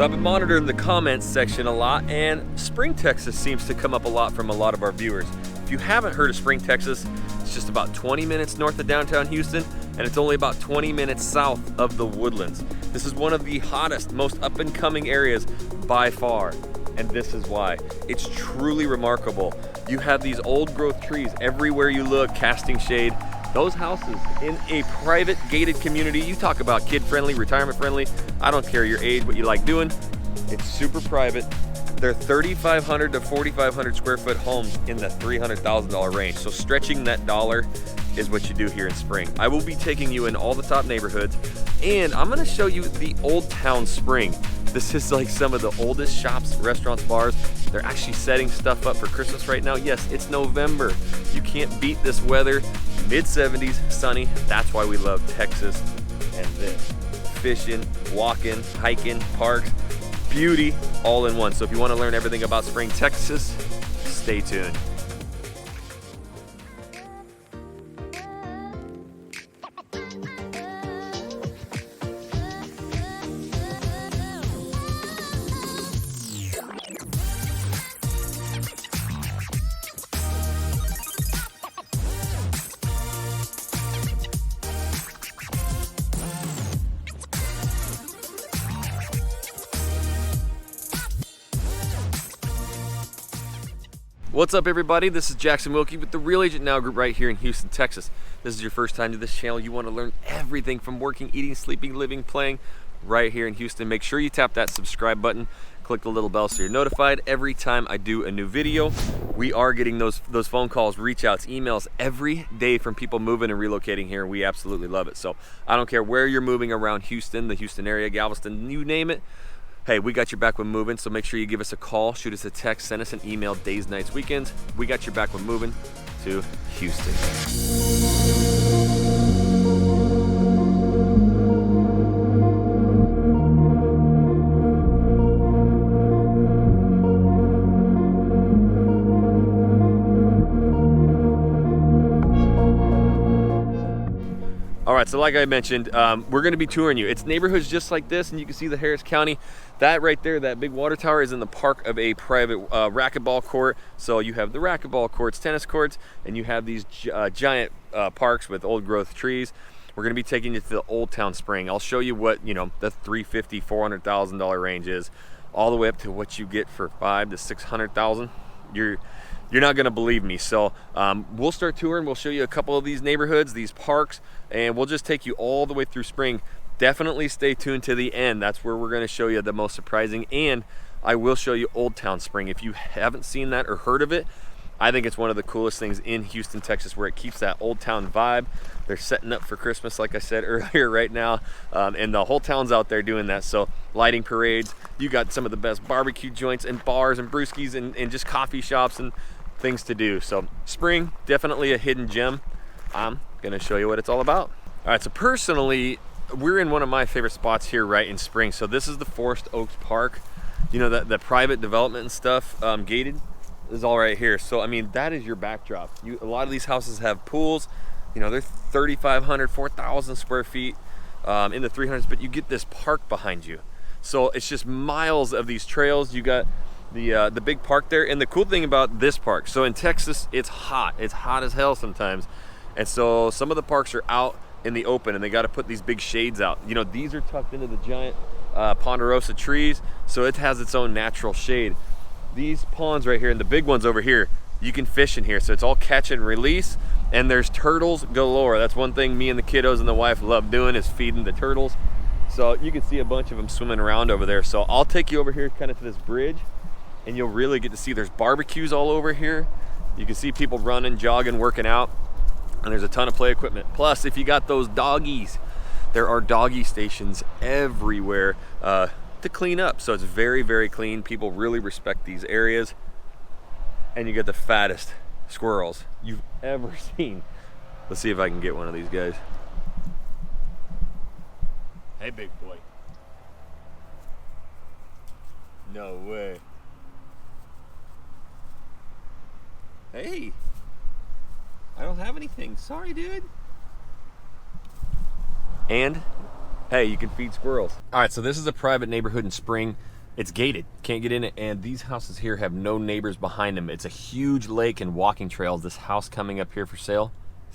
So I've been monitoring the comments section a lot, and Spring Texas seems to come up a lot from a lot of our viewers. If you haven't heard of Spring Texas, it's just about 20 minutes north of downtown Houston, and it's only about 20 minutes south of the Woodlands. This is one of the hottest, most up and coming areas by far, and this is why. It's truly remarkable. You have these old growth trees everywhere you look, casting shade. Those houses in a private gated community, you talk about kid friendly, retirement friendly, I don't care your age, what you like doing, it's super private. They're 3,500 to 4,500 square foot homes in the $300,000 range. So stretching that dollar is what you do here in Spring. I will be taking you in all the top neighborhoods, and I'm gonna show you the Old Town Spring. This is like some of the oldest shops, restaurants, bars. They're actually setting stuff up for Christmas right now. Yes, it's November. You can't beat this weather. Mid-70s, sunny. That's why we love Texas and this. Fishing, walking, hiking, parks, beauty, all in one. So if you want to learn everything about Spring Texas, stay tuned. What's up everybody, this is Jackson Wilkie with the Real Agent Now Group right here in Houston, Texas. This is your first time to this channel. You want to learn everything from working, eating, sleeping, living, playing right here in Houston. Make sure you tap that subscribe button, click the little bell so you're notified every time I do a new video. We are getting those phone calls, reach outs, emails every day from people moving and relocating here. We absolutely love it. So I don't care where you're moving around Houston, the Houston area, Galveston, you name it. Hey, we got your back when moving, so make sure you give us a call, shoot us a text, send us an email, days, nights, weekends. We got your back when moving to Houston. All right, so like I mentioned, we're gonna be touring you. It's neighborhoods just like this, and you can see the Harris County. That right there, that big water tower is in the park of a private racquetball court. So you have the racquetball courts, tennis courts, and you have these giant parks with old growth trees. We're gonna be taking you to the Old Town Spring. I'll show you what, the $350,000, $400,000 range is, all the way up to what you get for $500,000 to $600,000. You're not gonna believe me. So we'll start touring. We'll show you a couple of these neighborhoods, these parks, and we'll just take you all the way through Spring. Definitely stay tuned to the end. That's where we're gonna show you the most surprising, and I will show you Old Town Spring. If you haven't seen that or heard of it, I think it's one of the coolest things in Houston, Texas, where it keeps that old town vibe. They're setting up for Christmas, like I said earlier, right now, and the whole town's out there doing that. So lighting parades, you got some of the best barbecue joints and bars and brewskis and just coffee shops and things to do. So Spring, definitely a hidden gem. I'm gonna show you what it's all about. All right, so personally, we're in one of my favorite spots here right in Spring. So this is the Forest Oaks Park. The private development and stuff, gated, is all right here. So I mean, that is your backdrop. A lot of these houses have pools. They're 3,500, 4,000 square feet, in the 300s, but you get this park behind you. So it's just miles of these trails. You got the big park there, and the cool thing about this park, so in Texas, it's hot as hell sometimes, and so some of the parks are out in the open, and they got to put these big shades out. These are tucked into the giant ponderosa trees, so it has its own natural shade. These ponds right here and the big ones over here, you can fish in here, so it's all catch and release, and there's turtles galore. That's one thing me and the kiddos and the wife love doing, is feeding the turtles. So you can see a bunch of them swimming around over there. So I'll take you over here kind of to this bridge, and you'll really get to see there's barbecues all over here. You can see people running, jogging, working out, and there's a ton of play equipment. Plus, if you got those doggies, there are doggy stations everywhere to clean up. So it's very, very clean. People really respect these areas, and you get the fattest squirrels you've ever seen. Let's see if I can get one of these guys. Hey, big boy. No way. Hey, I don't have anything. Sorry, dude. And hey, you can feed squirrels. All right, so this is a private neighborhood in Spring. It's gated, can't get in it, and these houses here have no neighbors behind them. It's a huge lake and walking trails. This house coming up here for sale,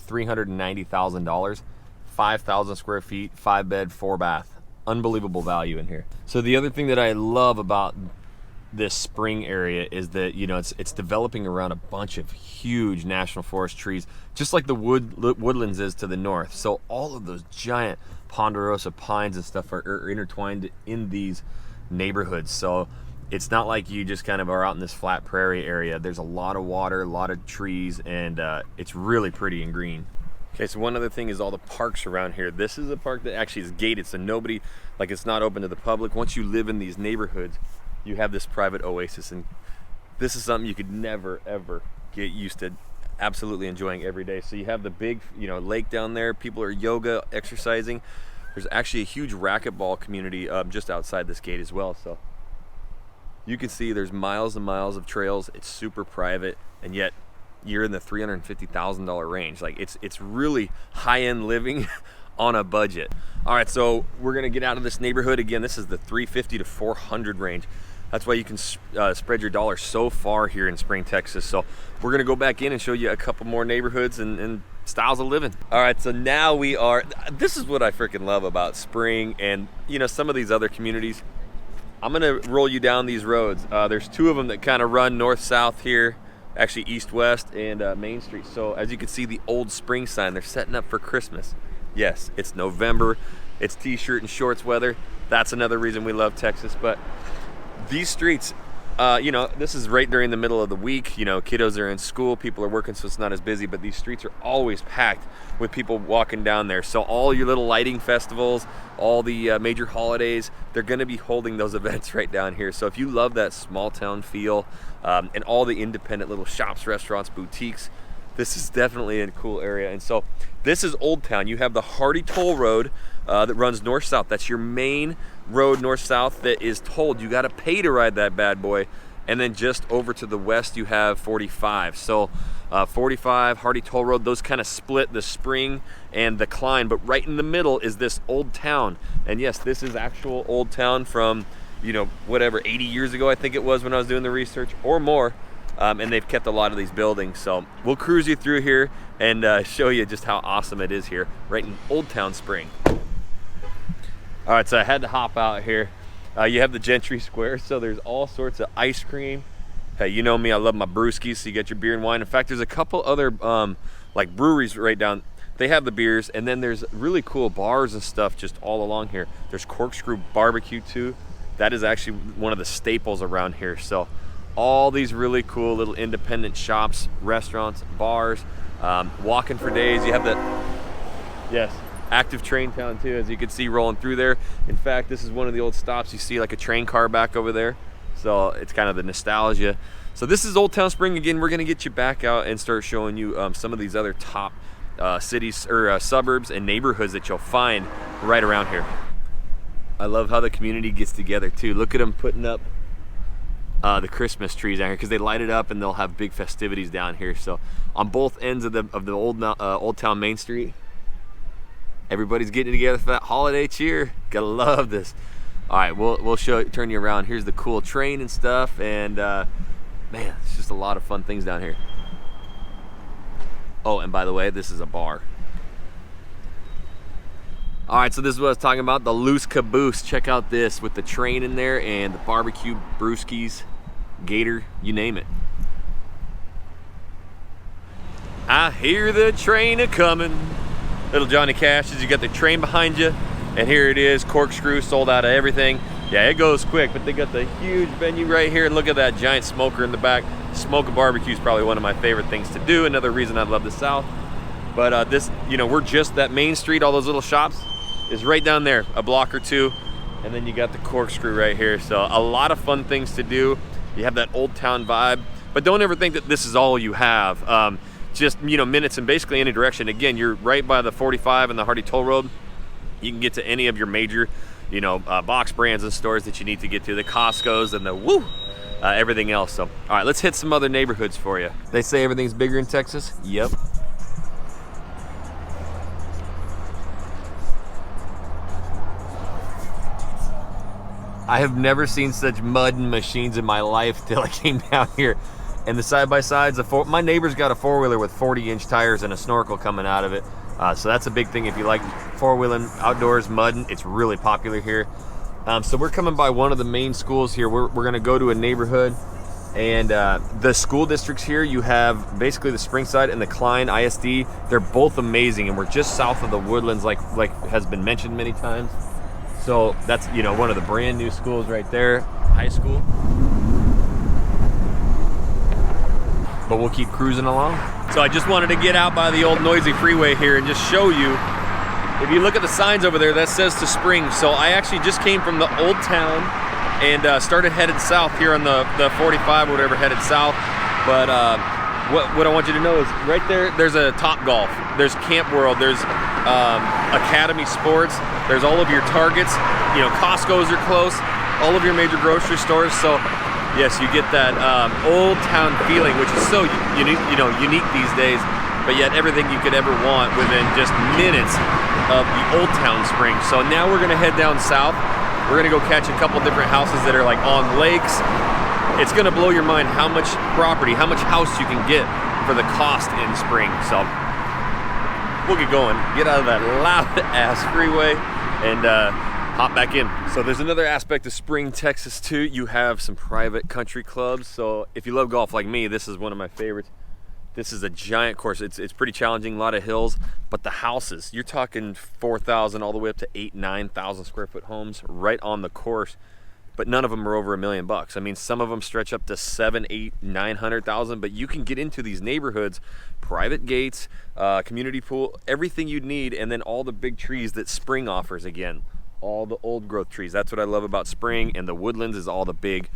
$390,000, 5,000 square feet, 5-bed, 4-bath. Unbelievable value in here. So the other thing that I love about this Spring area is that, you know, it's developing around a bunch of huge national forest trees, just like the woodlands is to the north. So all of those giant ponderosa pines and stuff are intertwined in these neighborhoods. So it's not like you just kind of are out in this flat prairie area. There's a lot of water, a lot of trees, and it's really pretty and green. Okay, so one other thing is all the parks around here. This is a park that actually is gated, so nobody, like, it's not open to the public. Once you live in these neighborhoods, you have this private oasis, and this is something you could never ever get used to absolutely enjoying every day. So you have the big, you know, lake down there. People are yoga, exercising. There's actually a huge racquetball community just outside this gate as well. So you can see there's miles and miles of trails. It's super private, and yet you're in the $350,000 range. Like, it's really high-end living on a budget. All right, so we're gonna get out of this neighborhood. Again, this is the 350 to 400 range. That's why you can spread your dollar so far here in Spring, Texas. So we're gonna go back in and show you a couple more neighborhoods and styles of living. All right, so now we are, this is what I freaking love about Spring and, you know, some of these other communities. I'm gonna roll you down these roads. There's two of them that kind of run north-south here, actually east-west, and Main Street. So as you can see, the old Spring sign, they're setting up for Christmas. Yes, it's November, it's t-shirt and shorts weather. That's another reason we love Texas. But these streets, you know, this is right during the middle of the week. You know, kiddos are in school, people are working, so it's not as busy, but these streets are always packed with people walking down there. So all your little lighting festivals, all the major holidays, they're gonna be holding those events right down here. So if you love that small town feel and all the independent little shops, restaurants, boutiques, this is definitely a cool area. And so this is Old Town. You have the Hardy Toll Road that runs north-south. That's your main road north-south that is tolled. You gotta pay to ride that bad boy. And then just over to the west, you have 45. So 45, Hardy Toll Road, those kind of split the Spring and the Klein, but right in the middle is this Old Town. And yes, this is actual Old Town from, you know, whatever, 80 years ago, I think it was when I was doing the research, or more. And they've kept a lot of these buildings. So we'll cruise you through here and show you just how awesome it is here, right in Old Town Spring. All right, so I had to hop out here. You have the Gentry Square, so there's all sorts of ice cream. Hey, you know me, I love my brewskis, so you get your beer and wine. In fact, there's a couple other like breweries right down. They have the beers, and then there's really cool bars and stuff just all along here. There's Corkscrew Barbecue too. That is actually one of the staples around here. So all these really cool little independent shops, restaurants, bars, walking for days. You have the, yes, active train town too, as you can see rolling through there. In fact, this is one of the old stops. You see like a train car back over there. So it's kind of the nostalgia. So this is Old Town Spring. Again, we're gonna get you back out and start showing you some of these other top cities or suburbs and neighborhoods that you'll find right around here. I love how the community gets together too. Look at them putting up the Christmas trees down here, because they light it up and they'll have big festivities down here. So on both ends of the Old Town Main Street, everybody's getting together for that holiday cheer. Gotta love this. All right, we'll turn you around. Here's the cool train and stuff, and man, it's just a lot of fun things down here. Oh, and by the way, this is a bar. All right, so this is what I was talking about, the Loose Caboose. Check out this with the train in there and the barbecue, brewskis, gator, you name it. I hear the train a-coming. Little Johnny Cash's, you got the train behind you, and here it is, Corkscrew, sold out of everything. Yeah, it goes quick, but they got the huge venue right here, and look at that giant smoker in the back. Smoke a barbecue is probably one of my favorite things to do, another reason I love the South. But this, you know, we're just that Main Street, all those little shops is right down there, a block or two, and then you got the Corkscrew right here. So a lot of fun things to do. You have that Old Town vibe, but don't ever think that this is all you have. Just, you know, minutes in basically any direction. Again, you're right by the 45 and the Hardy Toll Road. You can get to any of your major, you know, box brands and stores that you need to get to, the Costco's and the everything else. So, all right, let's hit some other neighborhoods for you. They say everything's bigger in Texas. Yep. I have never seen such mud and machines in my life till I came down here. And the side-by-sides, my neighbor's got a four-wheeler with 40-inch tires and a snorkel coming out of it. So that's a big thing if you like four-wheeling outdoors, mudding. It's really popular here. So we're coming by one of the main schools here. We're gonna go to a neighborhood, and the school districts here, you have basically the Springside and the Klein ISD. They're both amazing, and we're just south of the Woodlands, like has been mentioned many times. So that's, you know, one of the brand new schools right there, high school. But we'll keep cruising along. So I just wanted to get out by the old noisy freeway here and just show you. If you look at the signs over there, that says to Spring. So I actually just came from the old town and started headed south here on the 45 or whatever, headed south. But what I want you to know is right there, there's a Top Golf, there's Camp World, there's Academy Sports, there's all of your Targets, you know, Costco's are close, all of your major grocery stores. So yes, you get that old town feeling, which is so unique these days, but yet everything you could ever want within just minutes of the old town Spring. So now we're gonna head down south. We're gonna go catch a couple different houses that are like on lakes. It's gonna blow your mind how much property, how much house you can get for the cost in Spring. So we'll get going, get out of that loud ass freeway and hop back in. So there's another aspect of Spring, Texas too. You have some private country clubs. So if you love golf like me, this is one of my favorites. This is a giant course. It's pretty challenging, a lot of hills, but the houses, you're talking 4,000 all the way up to 8,000, 9,000 square foot homes right on the course, but none of them are over $1 million. I mean, some of them stretch up to 7, 8, 900,000, but you can get into these neighborhoods, private gates, community pool, everything you need, and then all the big trees that Spring offers again. All the old growth trees. That's what I love about Spring, and the Woodlands is all the big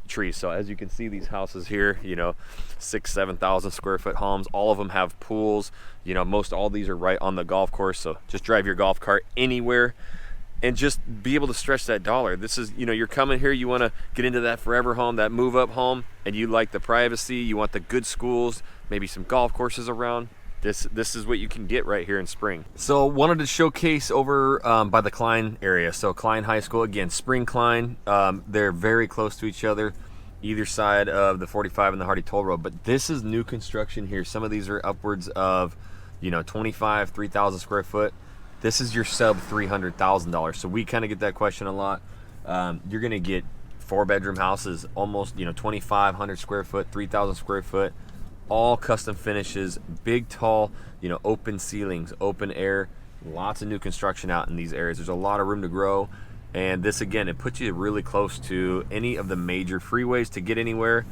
trees. So as you can see, these houses here, you know, 6,000, 7,000 square foot homes, all of them have pools. You know, all these are right on the golf course. So just drive your golf cart anywhere and just be able to stretch that dollar. This is, you know, you're coming here, you want to get into that forever home, that move up home, and you like the privacy, you want the good schools, maybe some golf courses around. This is what you can get right here in Spring. So wanted to showcase over by the Klein area. So Klein High School, again, Spring Klein, they're very close to each other, either side of the 45 and the Hardy Toll Road. But this is new construction here. Some of these are upwards of, you know, 25, 3,000 square foot. This is your sub $300,000. So we kind of get that question a lot. You're gonna get 4-bedroom houses, almost, you know, 2,500 square foot, 3,000 square foot. All custom finishes, big, tall, you know, open ceilings, open air, lots of new construction out in these areas. There's a lot of room to grow. And this, again, it puts you really close to any of the major freeways to get anywhere,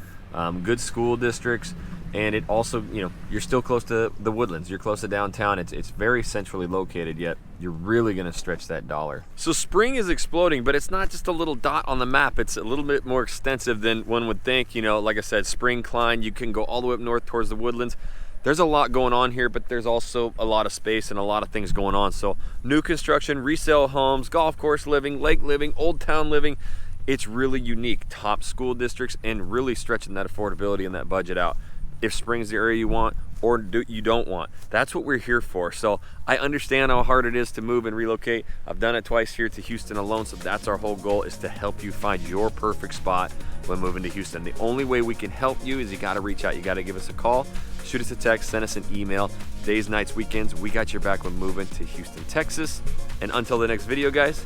good school districts. And it also, you know, you're still close to the Woodlands. You're close to downtown. It's very centrally located, yet you're really gonna stretch that dollar. So Spring is exploding, but it's not just a little dot on the map. It's a little bit more extensive than one would think. You know, like I said, Spring, Klein, you can go all the way up north towards the Woodlands. There's a lot going on here, but there's also a lot of space and a lot of things going on. So new construction, resale homes, golf course living, lake living, old town living. It's really unique. Top school districts and really stretching that affordability and that budget out. If Spring's the area you want or you don't want. That's what we're here for. So I understand how hard it is to move and relocate. I've done it twice here to Houston alone, so that's our whole goal, is to help you find your perfect spot when moving to Houston. The only way we can help you is you gotta reach out. You gotta give us a call, shoot us a text, send us an email. Days, nights, weekends, we got your back when moving to Houston, Texas. And until the next video, guys,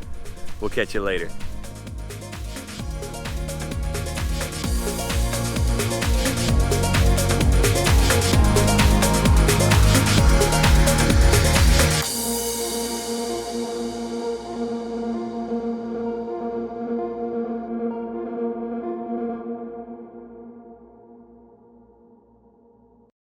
we'll catch you later.